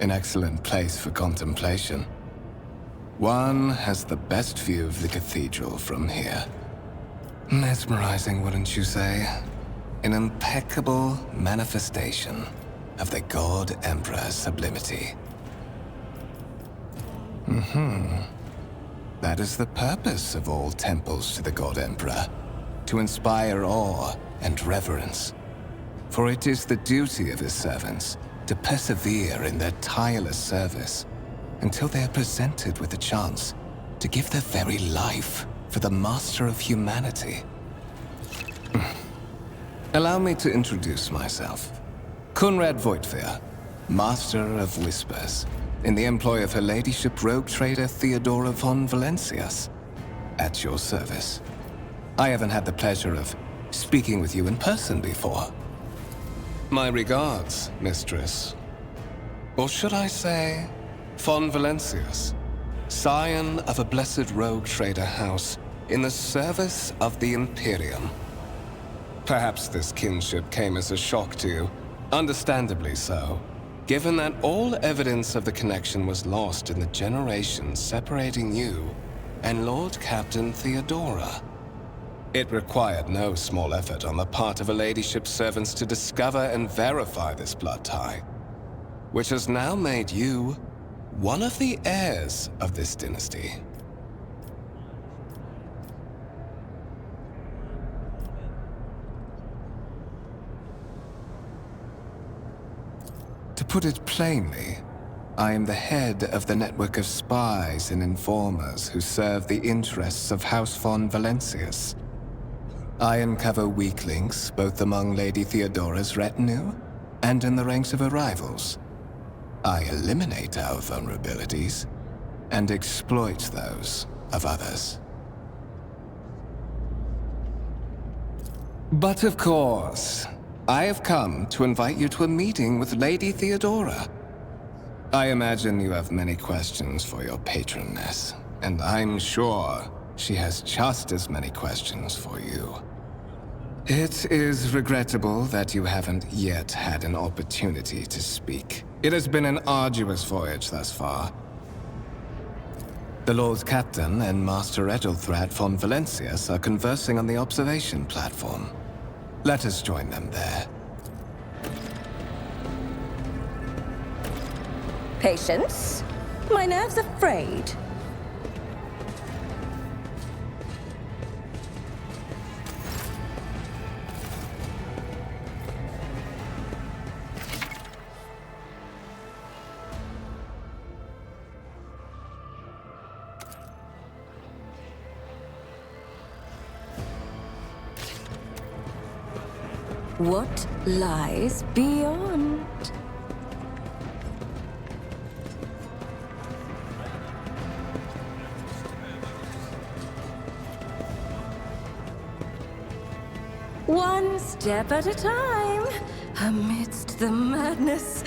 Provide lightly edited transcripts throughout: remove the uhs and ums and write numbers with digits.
an excellent place for contemplation. One has the best view of the cathedral from here. Mesmerizing, wouldn't you say? An impeccable manifestation of the God Emperor's sublimity. That is the purpose of all temples to the God Emperor, to inspire awe and reverence. For it is the duty of his servants to persevere in their tireless service until they are presented with a chance to give their very life for the master of humanity. Allow me to introduce myself. Conrad Voigtveer, Master of Whispers, in the employ of Her Ladyship rogue trader Theodora von Valencias. At your service. I haven't had the pleasure of speaking with you in person before. My regards, mistress. Or should I say, von Valencias, scion of a blessed rogue trader house in the service of the Imperium. Perhaps this kinship came as a shock to you, understandably so, given that all evidence of the connection was lost in the generations separating you and Lord Captain Theodora. It required no small effort on the part of Her Ladyship's servants to discover and verify this blood tie, which has now made you one of the heirs of this dynasty. To put it plainly, I am the head of the network of spies and informers who serve the interests of House von Valencias. I uncover weak links both among Lady Theodora's retinue and in the ranks of her rivals. I eliminate our vulnerabilities and exploit those of others. But of course, I have come to invite you to a meeting with Lady Theodora. I imagine you have many questions for your patroness, and I'm sure she has just as many questions for you. It is regrettable that you haven't yet had an opportunity to speak. It has been an arduous voyage thus far. The Lord Captain and Master Edelthrad von Valencias are conversing on the observation platform. Let us join them there. Patience? My nerves are frayed. What lies beyond? One step at a time, amidst the madness.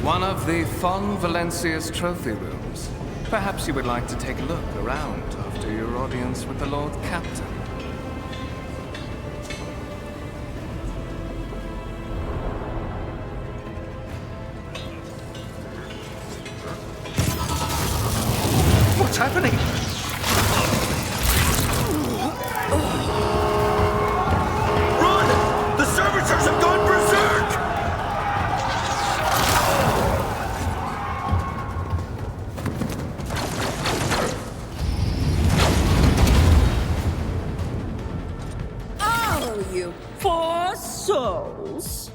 One of the von Valencia's trophy rooms. Perhaps you would like to take a look around after your audience with the Lord Captain. What's happening? Run! The servitors have gone berserk! Oh, you poor souls!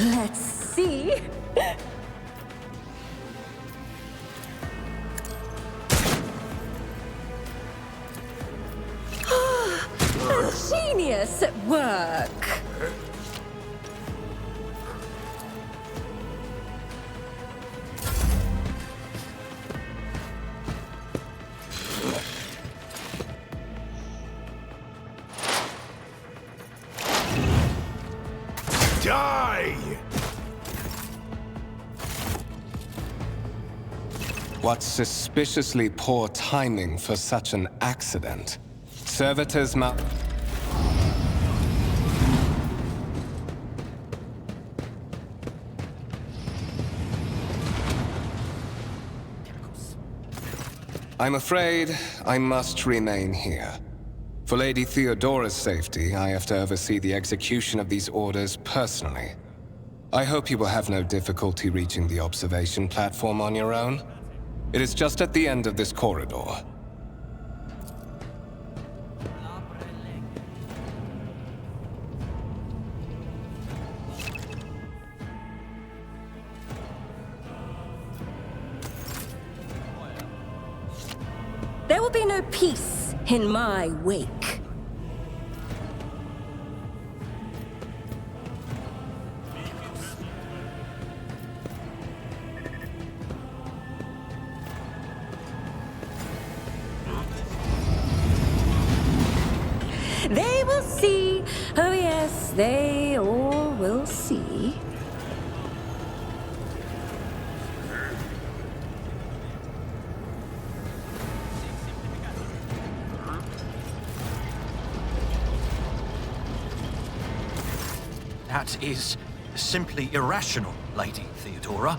Let's see. A genius at work. Die! What suspiciously poor timing for such an accident. Servitors must... I'm afraid I must remain here. For Lady Theodora's safety, I have to oversee the execution of these orders personally. I hope you will have no difficulty reaching the observation platform on your own. It is just at the end of this corridor. There will be no peace in my wake. They will see. Oh yes, they all will see. That is simply irrational, Lady Theodora.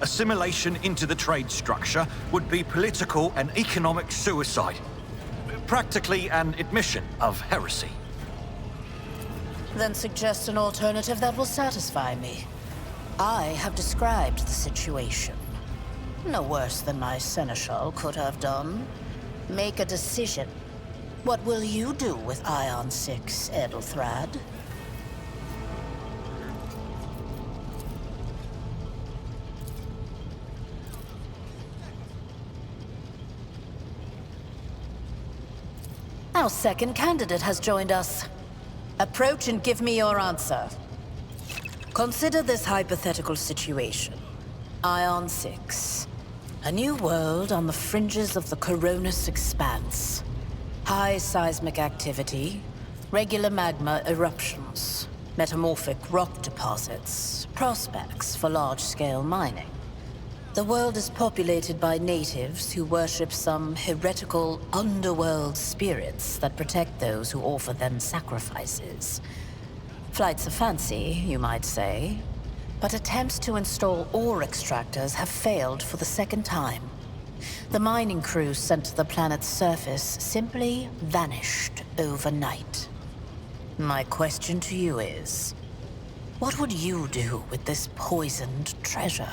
Assimilation into the trade structure would be political and economic suicide. Practically an admission of heresy. Then suggest an alternative that will satisfy me. I have described the situation. No worse than my seneschal could have done. Make a decision. What will you do with Ion 6, Edelthrad? Our second candidate has joined us. Approach and give me your answer. Consider this hypothetical situation. Ion 6. A new world on the fringes of the Coronis expanse. High seismic activity, regular magma eruptions, metamorphic rock deposits, prospects for large-scale mining. The world is populated by natives who worship some heretical underworld spirits that protect those who offer them sacrifices. Flights of fancy, you might say, but attempts to install ore extractors have failed for the second time. The mining crews sent to the planet's surface simply vanished overnight. My question to you is, what would you do with this poisoned treasure?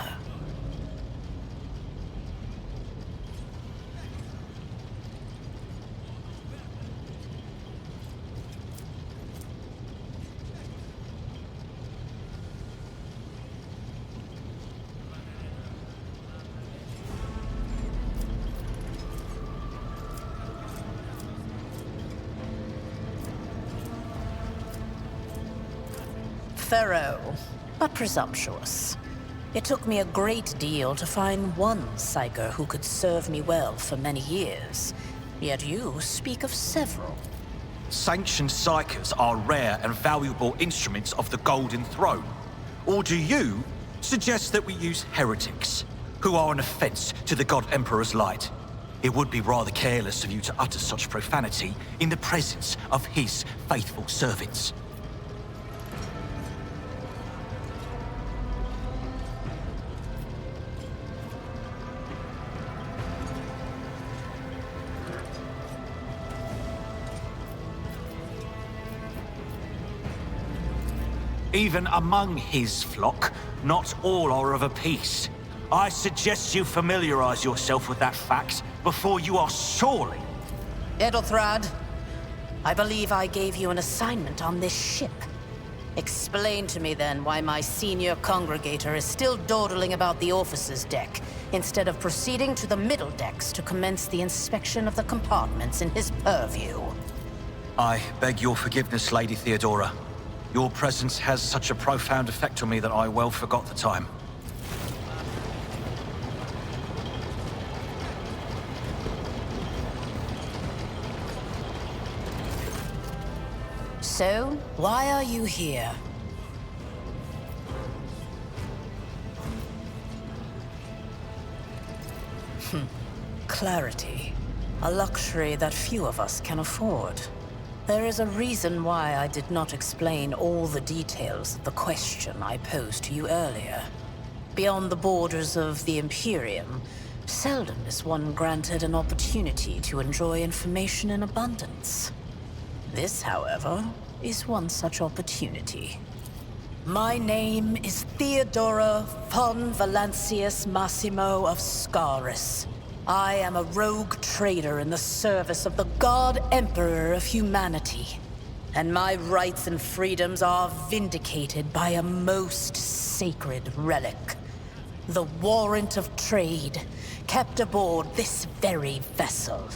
Thorough, but presumptuous. It took me a great deal to find one psyker who could serve me well for many years. Yet you speak of several. Sanctioned psychers are rare and valuable instruments of the Golden Throne. Or do you suggest that we use heretics, who are an offense to the God Emperor's light? It would be rather careless of you to utter such profanity in the presence of his faithful servants. Even among his flock, not all are of a piece. I suggest you familiarize yourself with that fact before you are sorely... Edelthrad, I believe I gave you an assignment on this ship. Explain to me then why my senior congregator is still dawdling about the officers' deck, instead of proceeding to the middle decks to commence the inspection of the compartments in his purview. I beg your forgiveness, Lady Theodora. Your presence has such a profound effect on me that I well forgot the time. So, why are you here? Clarity. A luxury that few of us can afford. There is a reason why I did not explain all the details of the question I posed to you earlier. Beyond the borders of the Imperium, seldom is one granted an opportunity to enjoy information in abundance. This, however, is one such opportunity. My name is Theodora von Valancius Massimo of Scaris. I am a rogue trader in the service of the God Emperor of humanity. And my rights and freedoms are vindicated by a most sacred relic. The warrant of trade, kept aboard this very vessel.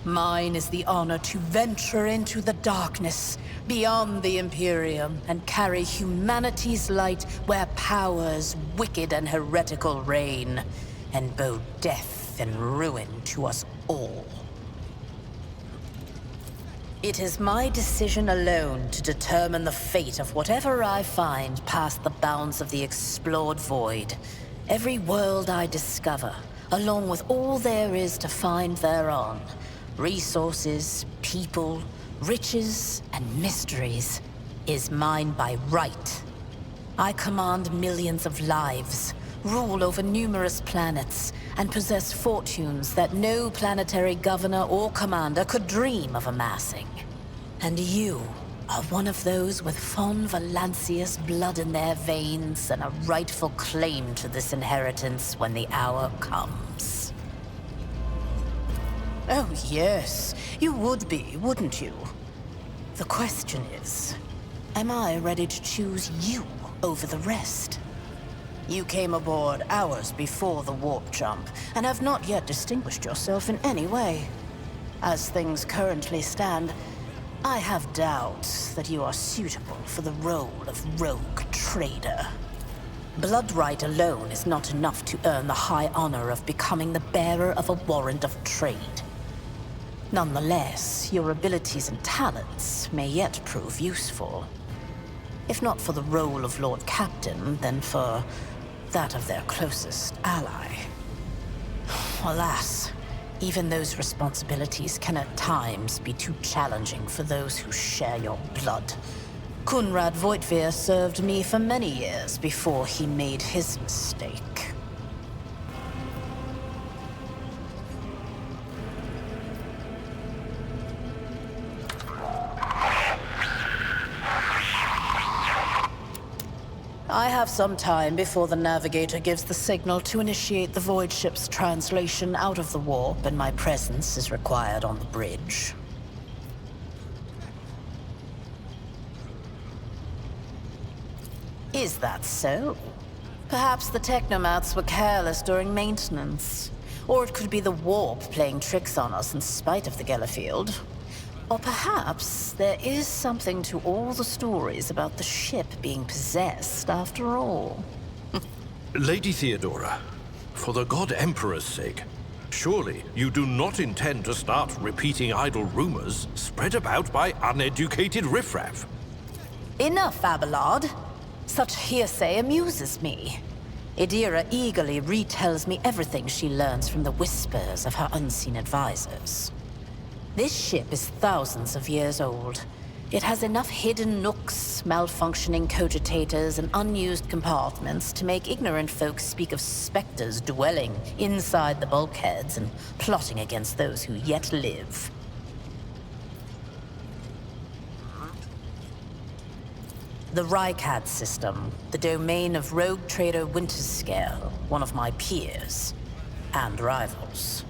Mine is the honor to venture into the darkness, beyond the Imperium, and carry humanity's light where powers wicked and heretical reign, and bow death and ruin to us all. It is my decision alone to determine the fate of whatever I find past the bounds of the explored void. Every world I discover, along with all there is to find thereon. Resources, people, riches, and mysteries is mine by right. I command millions of lives, rule over numerous planets, and possess fortunes that no planetary governor or commander could dream of amassing. And you are one of those with von Valancius blood in their veins and a rightful claim to this inheritance when the hour comes. Oh yes, you would be, wouldn't you? The question is, am I ready to choose you over the rest? You came aboard hours before the warp jump, and have not yet distinguished yourself in any way. As things currently stand, I have doubts that you are suitable for the role of rogue trader. Blood right alone is not enough to earn the high honor of becoming the bearer of a warrant of trade. Nonetheless, your abilities and talents may yet prove useful. If not for the role of Lord Captain, then for that of their closest ally. Alas, even those responsibilities can at times be too challenging for those who share your blood. Conrad Voigtveer served me for many years before he made his mistake. I have some time before the Navigator gives the signal to initiate the Void ship's translation out of the warp, and my presence is required on the bridge. Is that so? Perhaps the technomats were careless during maintenance. Or it could be the warp playing tricks on us in spite of the Gellerfield. Or perhaps there is something to all the stories about the ship being possessed after all. Lady Theodora, for the God Emperor's sake, surely you do not intend to start repeating idle rumors spread about by uneducated riffraff. Enough, Abelard. Such hearsay amuses me. Idira eagerly retells me everything she learns from the whispers of her unseen advisors. This ship is thousands of years old. It has enough hidden nooks, malfunctioning cogitators, and unused compartments to make ignorant folks speak of specters dwelling inside the bulkheads and plotting against those who yet live. The Rykad system, the domain of rogue trader Winterscale, one of my peers, and rivals.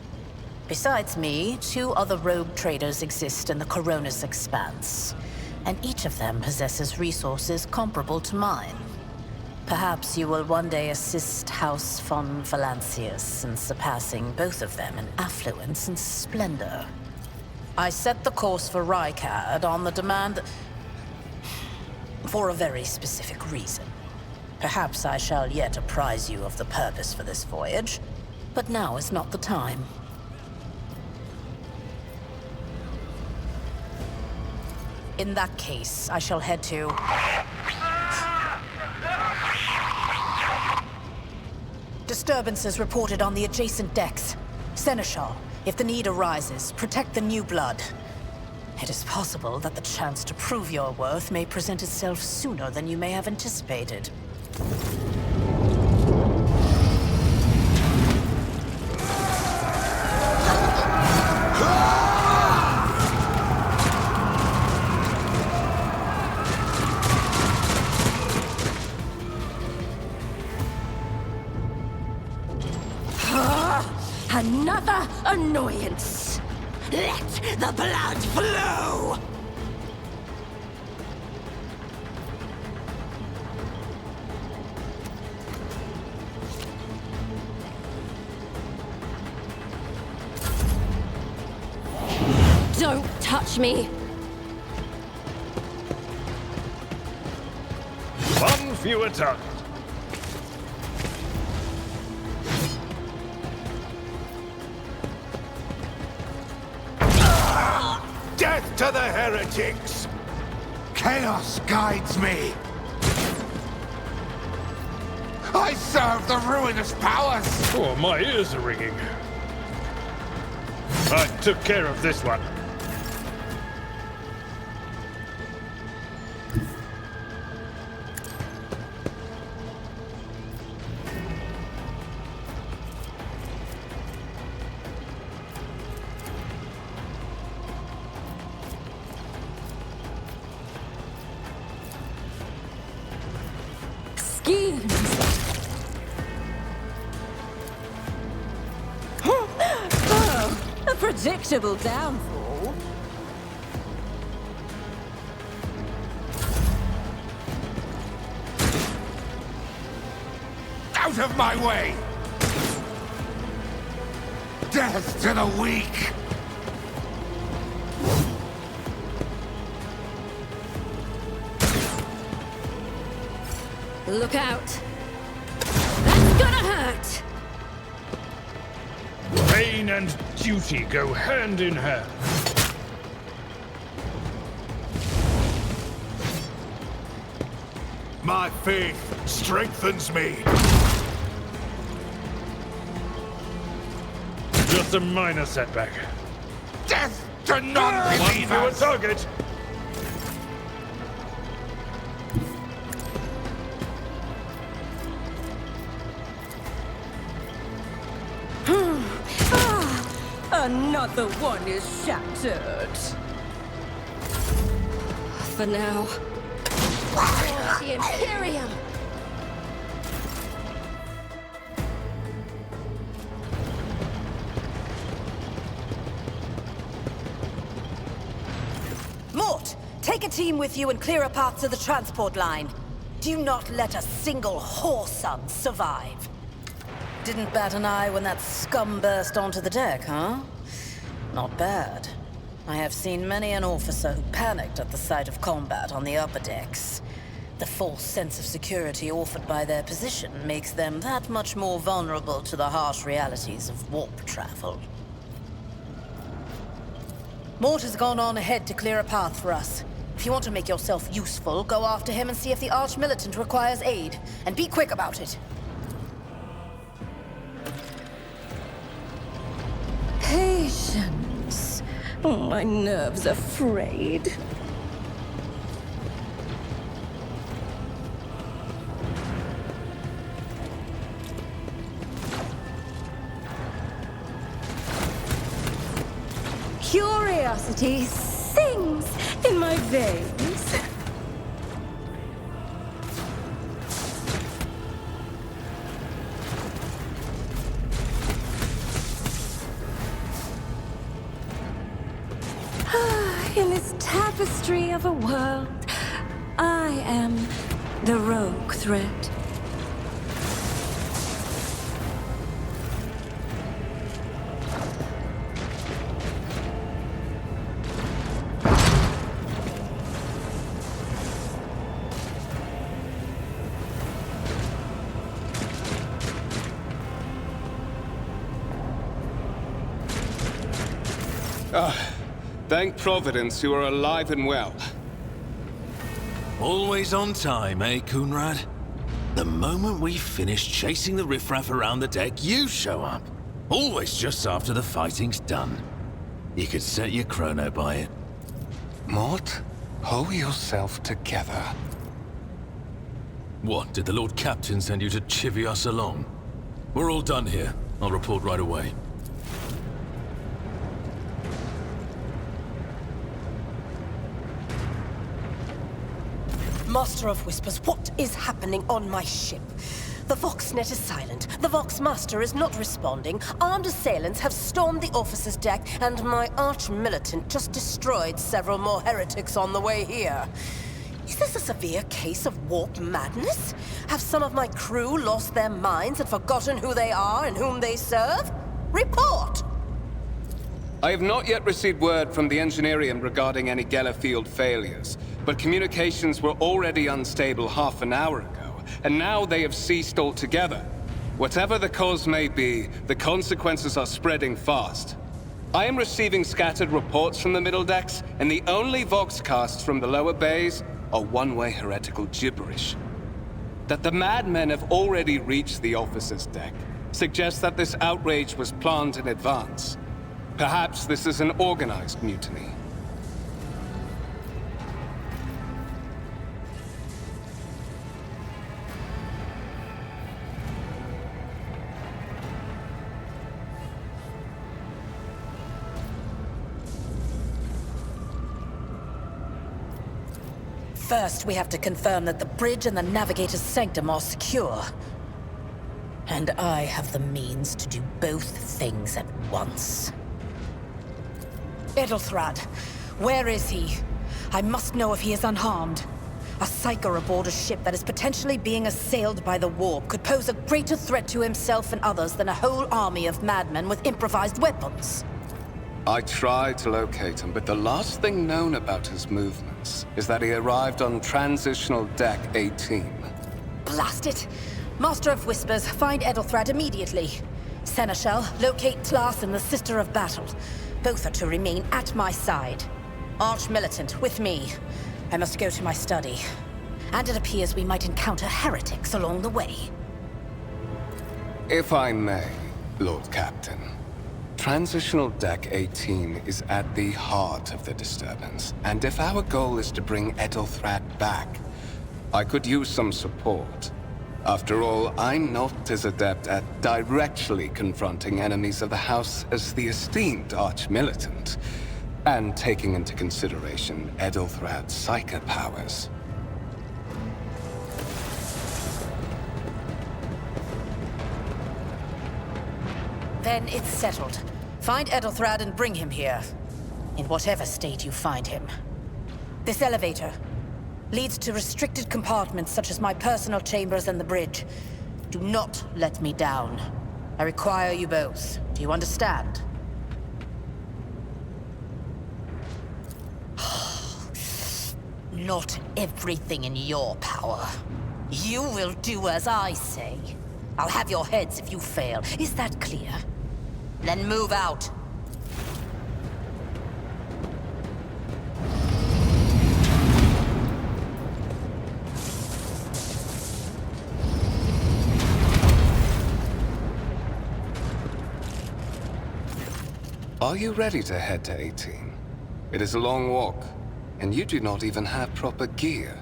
Besides me, 2 other rogue traders exist in the Coronis Expanse. and each of them possesses resources comparable to mine. Perhaps you will one day assist House von Valancius in surpassing both of them in affluence and splendor. I set the course for Rykard on the demand for a very specific reason. Perhaps I shall yet apprise you of the purpose for this voyage, but now is not the time. In that case, I shall head to... Disturbances reported on the adjacent decks. Seneschal, if the need arises, protect the new blood. It is possible that the chance to prove your worth may present itself sooner than you may have anticipated. Another annoyance! Let the blood flow! Don't touch me! One fewer target. Death to the heretics! Chaos guides me! I serve the ruinous powers! Oh, my ears are ringing. I took care of this one. A predictable downfall. Out of my way! Death to the weak! Look out! That's gonna hurt! Pain and duty go hand in hand. My faith strengthens me! Just a minor setback. Death to One fewer non-believers! target. Another one is shattered. For now. For the Imperium! Mort, take a team with you and clear a path to the transport line. Do not let a single whoreson survive. Didn't bat an eye when that scum burst onto the deck, huh? Not bad. I have seen many an officer who panicked at the sight of combat on the upper decks. The false sense of security offered by their position makes them that much more vulnerable to the harsh realities of warp travel. Mort has gone on ahead to clear a path for us. If you want to make yourself useful, go after him and see if the Arch-Militant requires aid. And be quick about it. Patience. Oh, my nerves are frayed. Curiosity sings in my veins. In this tavern tapestry of a world. I am the rogue thread. Thank Providence you are alive and well. Always on time, eh, Coonrad? The moment we finish chasing the riffraff around the deck, you show up. Always just after the fighting's done. You could set your chrono by it. Mort, pull yourself together. What, did the Lord Captain send you to chivvy us along? We're all done here. I'll report right away. Master of Whispers, what is happening on my ship? The Voxnet is silent. The Voxmaster is not responding. Armed assailants have stormed the officer's deck, and my arch-militant just destroyed several more heretics on the way here. Is this a severe case of warp madness? Have some of my crew lost their minds and forgotten who they are and whom they serve? Report! I have not yet received word from the Engineerium regarding any Gellerfield failures, but communications were already unstable half an hour ago, and now they have ceased altogether. Whatever the cause may be, the consequences are spreading fast. I am receiving scattered reports from the middle decks, and the only voxcasts from the lower bays are one-way heretical gibberish. That the madmen have already reached the officer's deck suggests that this outrage was planned in advance. Perhaps this is an organized mutiny. First, we have to confirm that the bridge and the Navigator's Sanctum are secure. And I have the means to do both things at once. Edelthrad, where is he? I must know if he is unharmed. A psyker aboard a ship that is potentially being assailed by the warp could pose a greater threat to himself and others than a whole army of madmen with improvised weapons. I tried to locate him, but the last thing known about his movements is that he arrived on Transitional Deck 18. Blast it! Master of Whispers, find Edelthrad immediately. Seneschal, locate Tlas and the Sister of Battle. Both are to remain at my side. Arch-militant, with me. I must go to my study. And it appears we might encounter heretics along the way. If I may, Lord Captain. Transitional Deck 18 is at the heart of the disturbance, and if our goal is to bring Edelthrad back, I could use some support. After all, I'm not as adept at directly confronting enemies of the House as the esteemed Arch-Militant, and taking into consideration Edelthrad's psychic powers. Then it's settled. Find Edelthrad and bring him here. In whatever state you find him. This elevator leads to restricted compartments such as my personal chambers and the bridge. Do not let me down. I require you both. Do you understand? Not everything in your power. You will do as I say. I'll have your heads if you fail. Is that clear? Then move out. Are you ready to head to 18? It is a long walk, and you do not even have proper gear.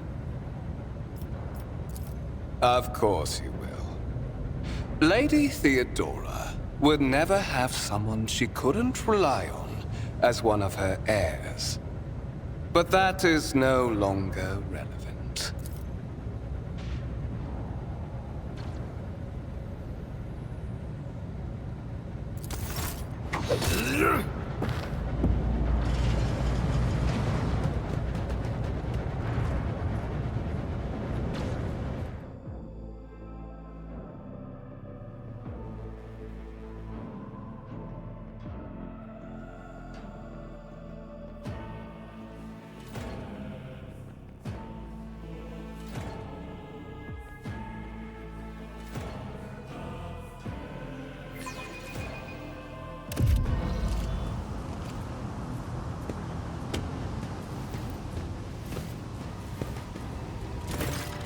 Of course you will. Lady Theodora would never have someone she couldn't rely on as one of her heirs. But that is no longer relevant.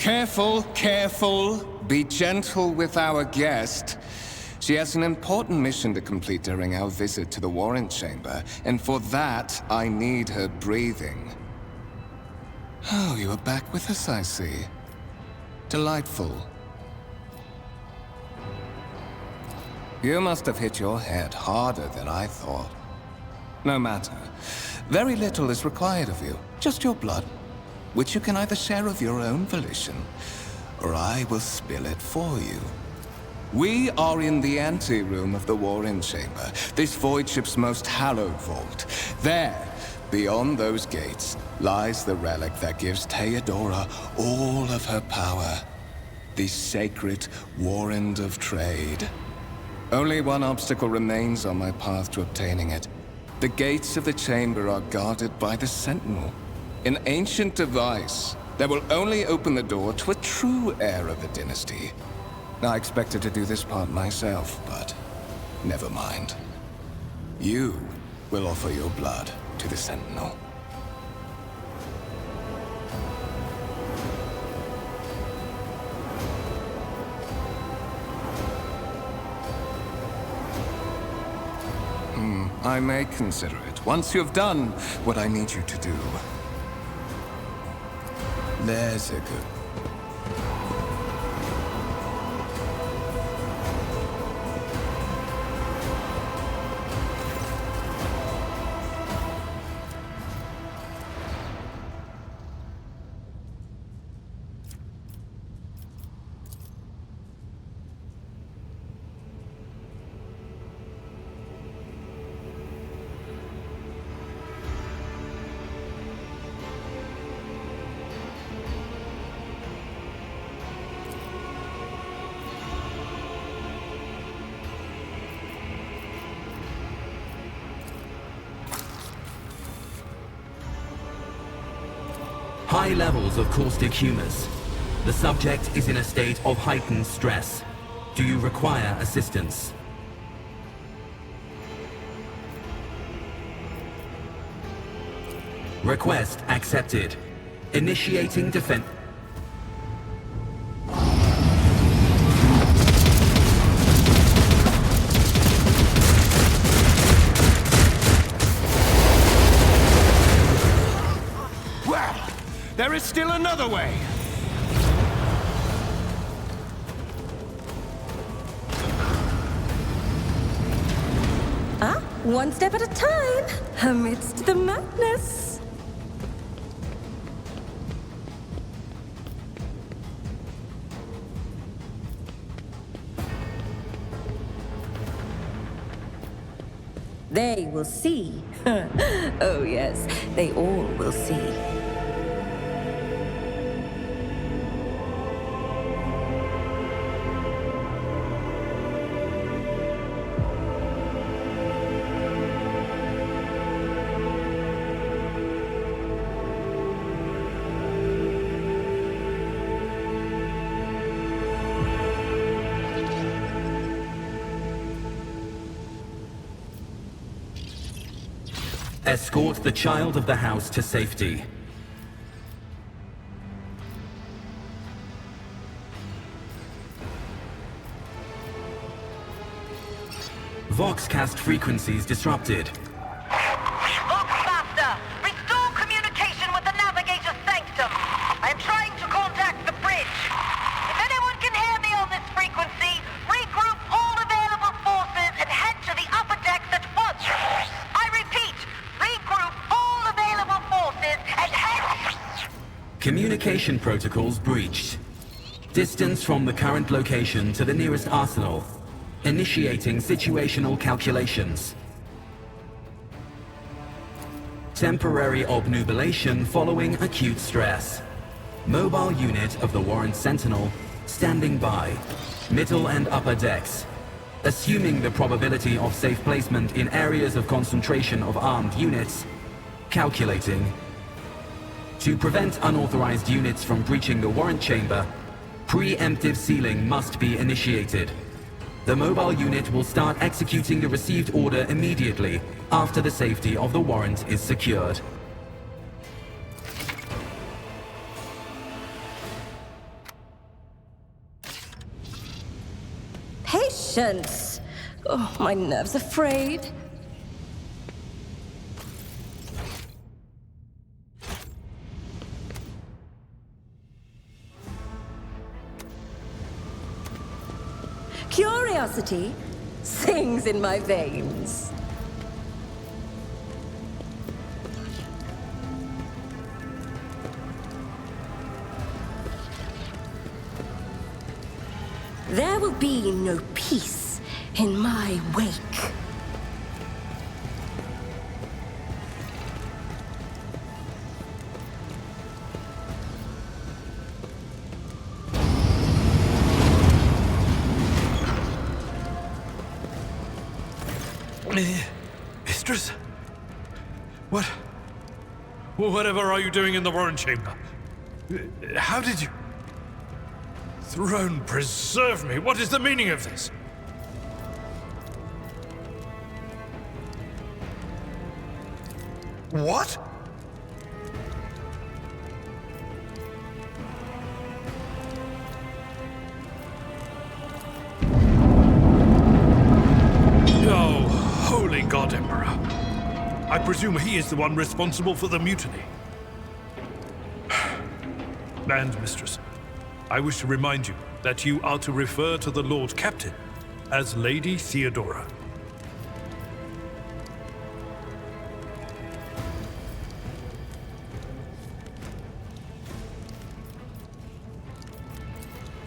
Careful, careful. Be gentle with our guest. She has an important mission to complete during our visit to the warrant chamber, and for that, I need her breathing. Oh, you are back with us, I see. Delightful. You must have hit your head harder than I thought. No matter. Very little is required of you. Just your blood, which you can either share of your own volition, or I will spill it for you. We are in the anteroom of the warrant chamber, this void ship's most hallowed vault. There, beyond those gates, lies the relic that gives Theodora all of her power. The sacred Warrant of Trade. Only one obstacle remains on my path to obtaining it. The gates of the chamber are guarded by the Sentinel. An ancient device that will only open the door to a true heir of the dynasty. I expected to do this part myself, but never mind. You will offer your blood to the Sentinel. I may consider it, once you've done what I need you to do. There's a good... High levels of caustic humors. The subject is in a state of heightened stress. Do you require assistance? Request accepted. Initiating defense. There is still another way! One step at a time, amidst the madness. They will see. Oh yes, they all will see. Escort the child of the house to safety. Voxcast frequencies disrupted. Voxmaster, restore communication with the Navigator Sanctum. I am trying to contact the bridge. If anyone can hear me on this frequency, regroup all available forces and head to the upper decks at once. I repeat, regroup all available forces and head... Communication protocols breached. Distance from the current location to the nearest arsenal. Initiating situational calculations. Temporary obnubilation following acute stress. Mobile unit of the Warrant Sentinel standing by. Middle and upper decks. Assuming the probability of safe placement in areas of concentration of armed units. Calculating. To prevent unauthorized units from breaching the warrant chamber, preemptive sealing must be initiated. The mobile unit will start executing the received order immediately after the safety of the warrant is secured. Patience. Oh, my nerves are frayed. Curiosity sings in my veins. There will be no peace in my wake. Mistress? What? Whatever are you doing in the Warren Chamber? How did you... Throne preserve me! What is the meaning of this? What? Oh, holy God, Emperor. I presume he is the one responsible for the mutiny. And, Mistress, I wish to remind you that you are to refer to the Lord Captain as Lady Theodora.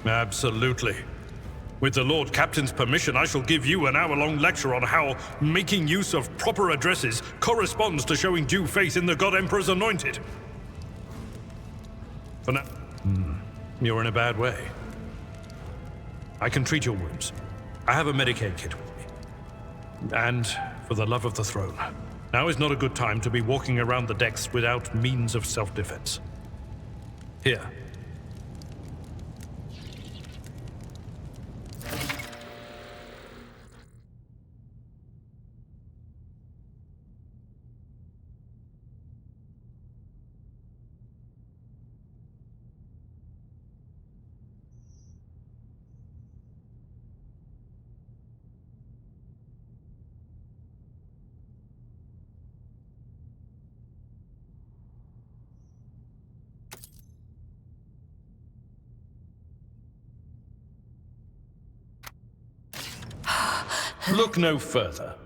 Absolutely. With the Lord Captain's permission, I shall give you an hour-long lecture on how making use of proper addresses corresponds to showing due faith in the God Emperor's anointed. For now... You're in a bad way. I can treat your wounds. I have a Medicaid kit with me. And, for the love of the throne, now is not a good time to be walking around the decks without means of self-defense. Here. Look no further.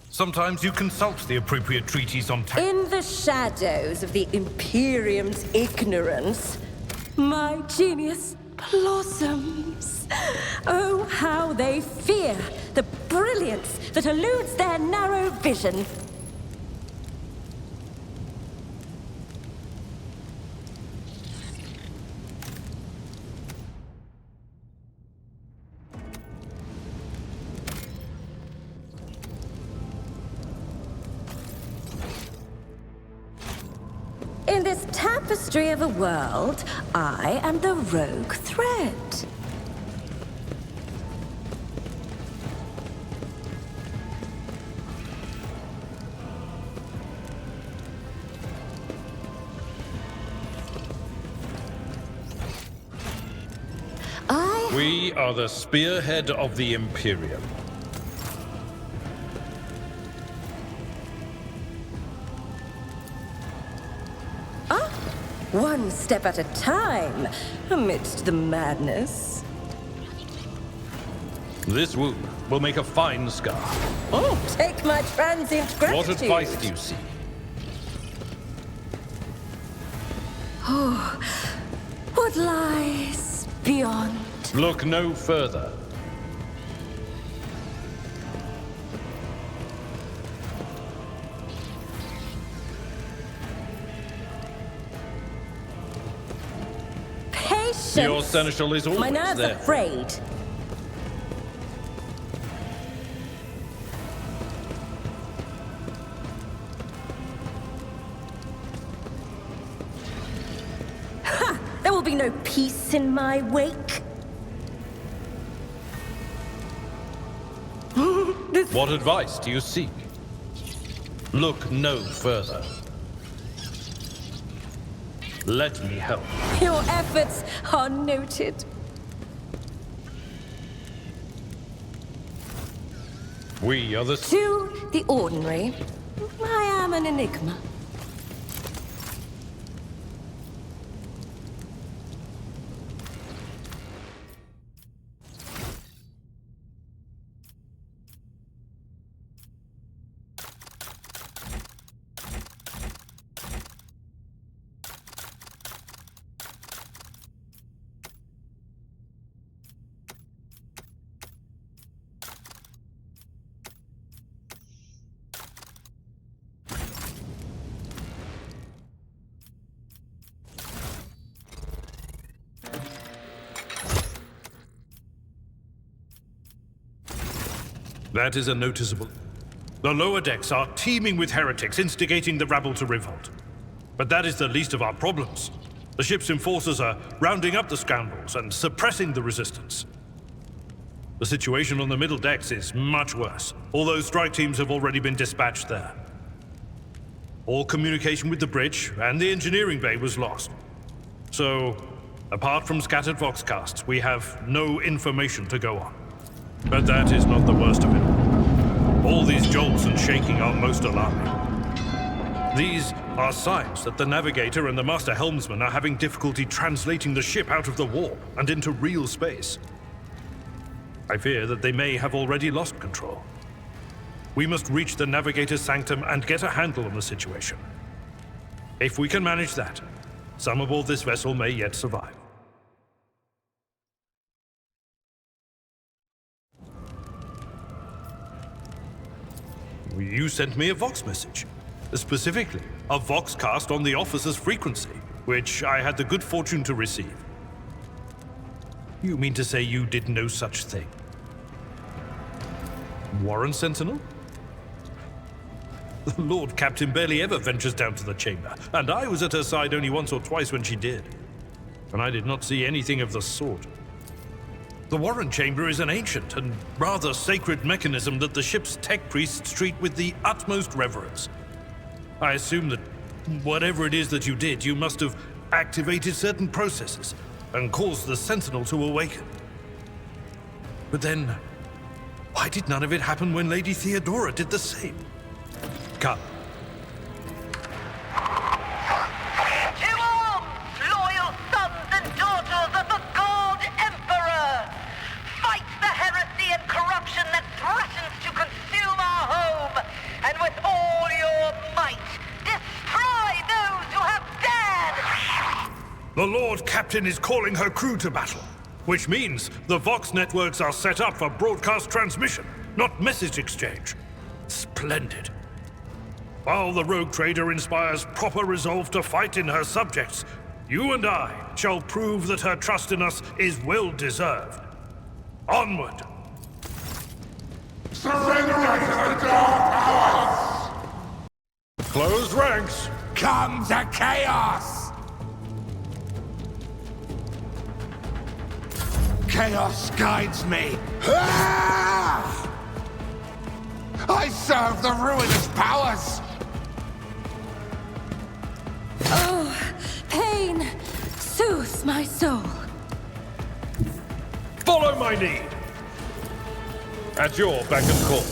Sometimes you consult the appropriate treaties on tax. In the shadows of the Imperium's ignorance, my genius blossoms. Oh, how they fear the brilliance that eludes their narrow vision. In this tapestry of a world, I am the rogue thread. We are the spearhead of the Imperium. One step at a time, amidst the madness. This wound will make a fine scar. Oh, take my transient gratitude. What advice do you seek? Oh, what lies beyond? Look no further. Patience. Your seneschal is always My nerves there. are frayed. Ha! There will be no peace in my wake. What advice do you seek? Look no further. Let me help. Your efforts are noted. We are the... To the ordinary, I am an enigma. That is a noticeable. The lower decks are teeming with heretics instigating the rabble to revolt. But that is the least of our problems. The ship's enforcers are rounding up the scoundrels and suppressing the resistance. The situation on the middle decks is much worse, although strike teams have already been dispatched there. All communication with the bridge and the engineering bay was lost. So, apart from scattered voxcasts, we have no information to go on. But that is not the worst of it all. All these jolts and shaking are most alarming. These are signs that the navigator and the master helmsman are having difficulty translating the ship out of the warp and into real space. I fear that they may have already lost control. We must reach the navigator's sanctum and get a handle on the situation. If we can manage that, some aboard this vessel may yet survive. You sent me a Vox message. Specifically, a Voxcast on the officer's frequency, which I had the good fortune to receive. You mean to say you did no such thing? Warren Sentinel? The Lord Captain barely ever ventures down to the chamber, and I was at her side only once or twice when she did. And I did not see anything of the sort. The Warren Chamber is an ancient and rather sacred mechanism that the ship's tech priests treat with the utmost reverence. I assume that whatever it is that you did, you must have activated certain processes and caused the Sentinel to awaken. But then, why did none of it happen when Lady Theodora did the same? Come. The Lord Captain is calling her crew to battle, which means the Vox networks are set up for broadcast transmission, not message exchange. Splendid. While the rogue trader inspires proper resolve to fight in her subjects, you and I shall prove that her trust in us is well deserved. Onward! Surrender to the dark powers! Closed ranks! Come to chaos! Chaos guides me. Ah! I serve the ruinous powers! Oh, pain soothes my soul. Follow my lead! At your beck and call.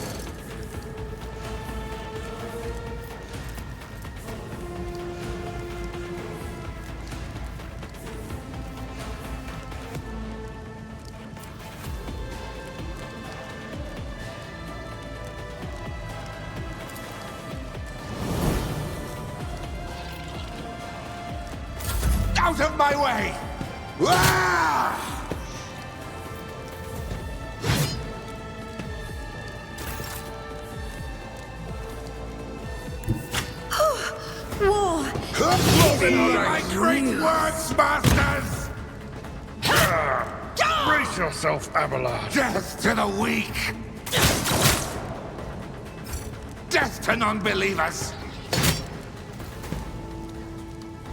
Out of my way! Ah! War! My great words, masters! Brace yourself, Abelard. Death to the weak! Death to non-believers!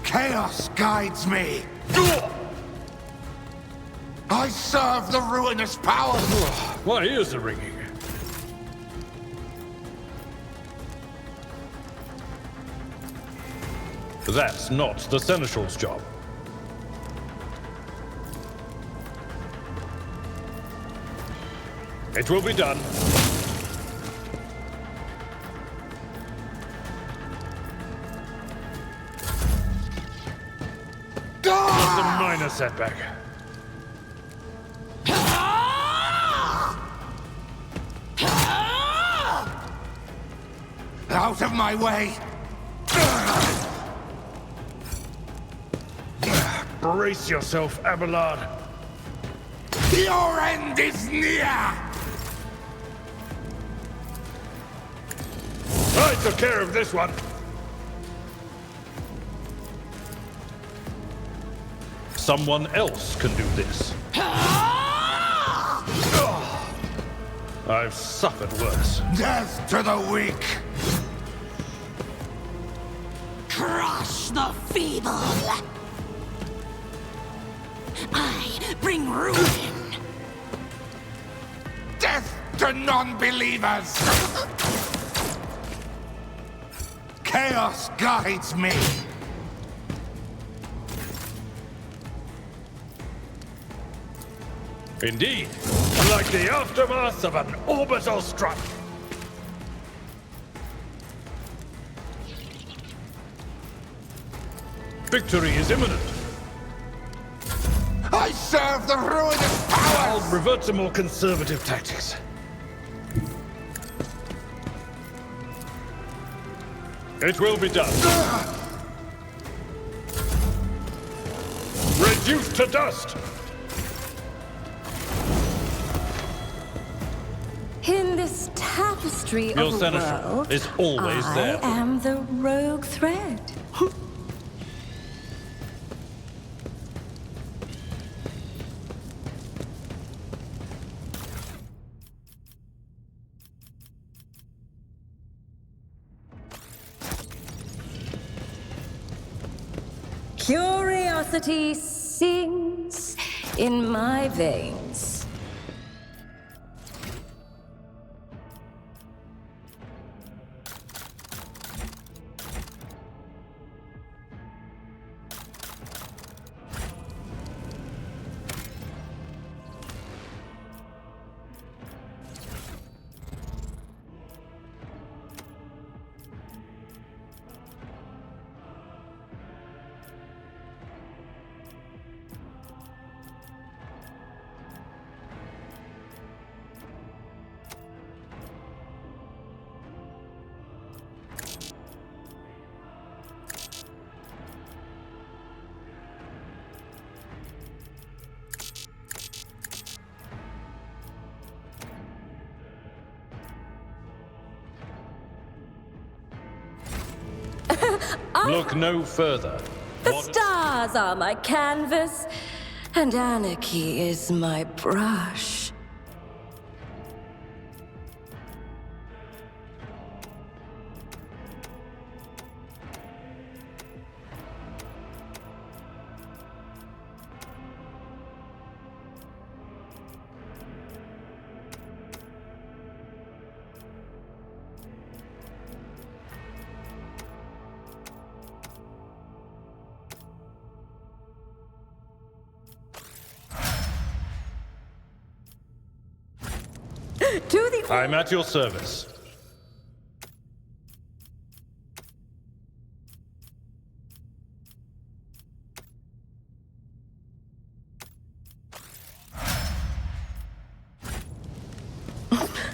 Chaos guides me! I serve the ruinous powers! My ears are ringing. That's not the Seneschal's job. It will be done. Just a minor setback. Out of my way! Brace yourself, Abelard. Your end is near! I took care of this one. Someone else can do this. I've suffered worse. Death to the weak! Crush the feeble! I bring ruin! Death to non-believers! Chaos guides me! Indeed, like the aftermath of an orbital strike. Victory is imminent. I serve the ruinous I'll powers! revert to more conservative tactics. It will be done. Reduced to dust! In this tapestry Your of a senator world, is always there. I am the rogue thread. Curiosity sings in my veins. Look no further. The stars are my canvas, and anarchy is my brush. To the I'm at your service.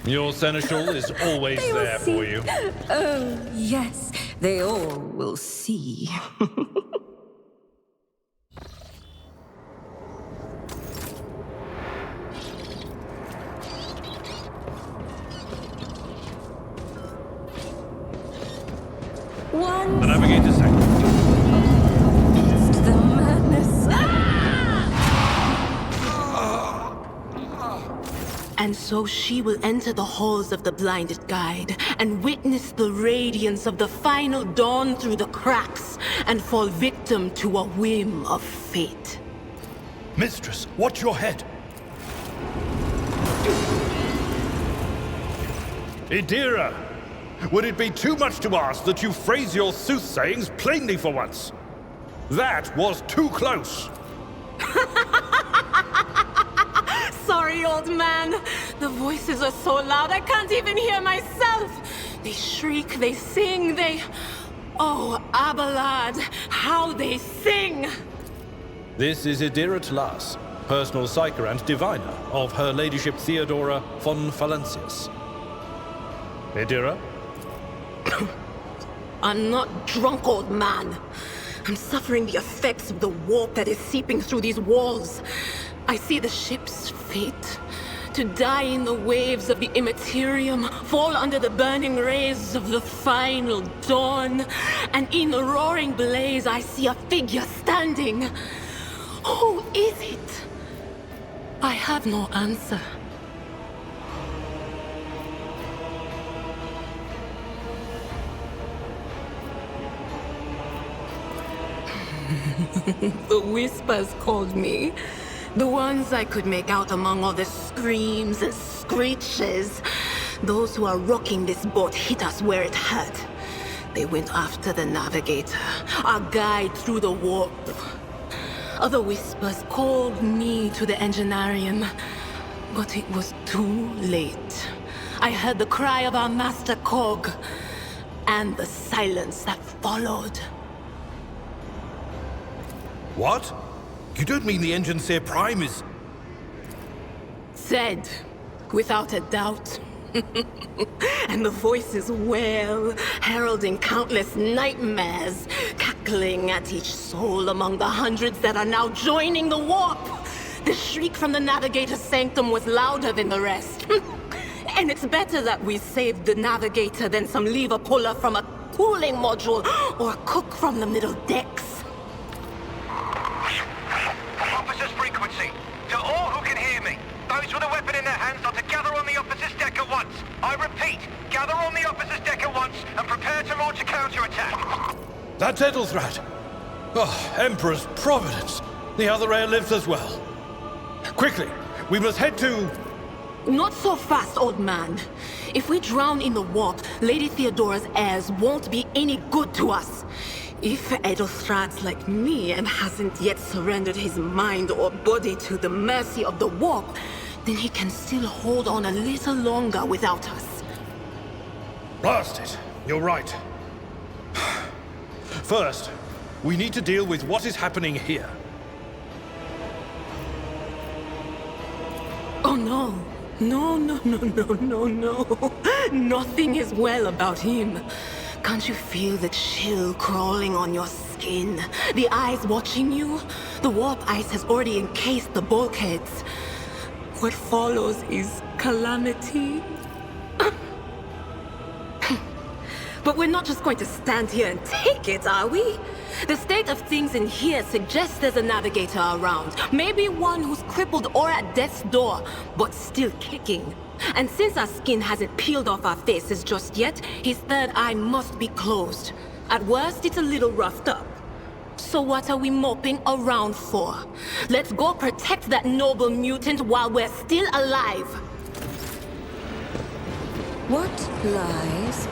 Your seneschal is always They will there see. for you. Oh, yes, they all will see. One The navigator's second. is the madness. And so she will enter the halls of the blinded guide and witness the radiance of the final dawn through the cracks and fall victim to a whim of fate. Mistress, watch your head. Idira, would it be too much to ask that you phrase your soothsayings plainly for once? That was too close. Sorry, old man. The voices are so loud I can't even hear myself. They shriek, they sing, they... Oh, Abelard, how they sing! This is Idira Tlas, personal psyker and diviner of Her Ladyship Theodora von Valencius. Idira? I'm not drunk, old man. I'm suffering the effects of the warp that is seeping through these walls. I see the ship's fate. To die in the waves of the immaterium, fall under the burning rays of the final dawn. And in the roaring blaze, I see a figure standing. Who is it? I have no answer. The whispers called me. The ones I could make out among all the screams and screeches. Those who are rocking this boat hit us where it hurt. They went after the navigator, our guide through the warp. Other whispers called me to the enginarium, but it was too late. I heard the cry of our master Cog, and the silence that followed. What? You don't mean the Enginseer Prime is... Said, without a doubt. And the voices wail, heralding countless nightmares, cackling at each soul among the hundreds that are now joining the warp. The shriek from the Navigator's sanctum was louder than the rest. And it's better that we saved the Navigator than some lever puller from a cooling module or a cook from the middle decks. Officer's frequency. To all who can hear me, those with a weapon in their hands are to gather on the officer's deck at once. I repeat, gather on the officer's deck at once and prepare to launch a counterattack. That's Edelthrat. Oh, Emperor's Providence. The other heir lives as well. Quickly, we must head to... Not so fast, old man. If we drown in the warp, Lady Theodora's heirs won't be any good to us. If Edelthrat's like me and hasn't yet surrendered his mind or body to the mercy of the warp, then he can still hold on a little longer without us. Blast it. You're right. First, we need to deal with what is happening here. Oh no. No. Nothing is well about him. Can't you feel the chill crawling on your skin? The eyes watching you? The warp ice has already encased the bulkheads. What follows is calamity. But we're not just going to stand here and take it, are we? The state of things in here suggests there's a navigator around. Maybe one who's crippled or at death's door, but still kicking. And since our skin hasn't peeled off our faces just yet, his third eye must be closed. At worst, it's a little roughed up. So what are we moping around for? Let's go protect that noble mutant while we're still alive. What lies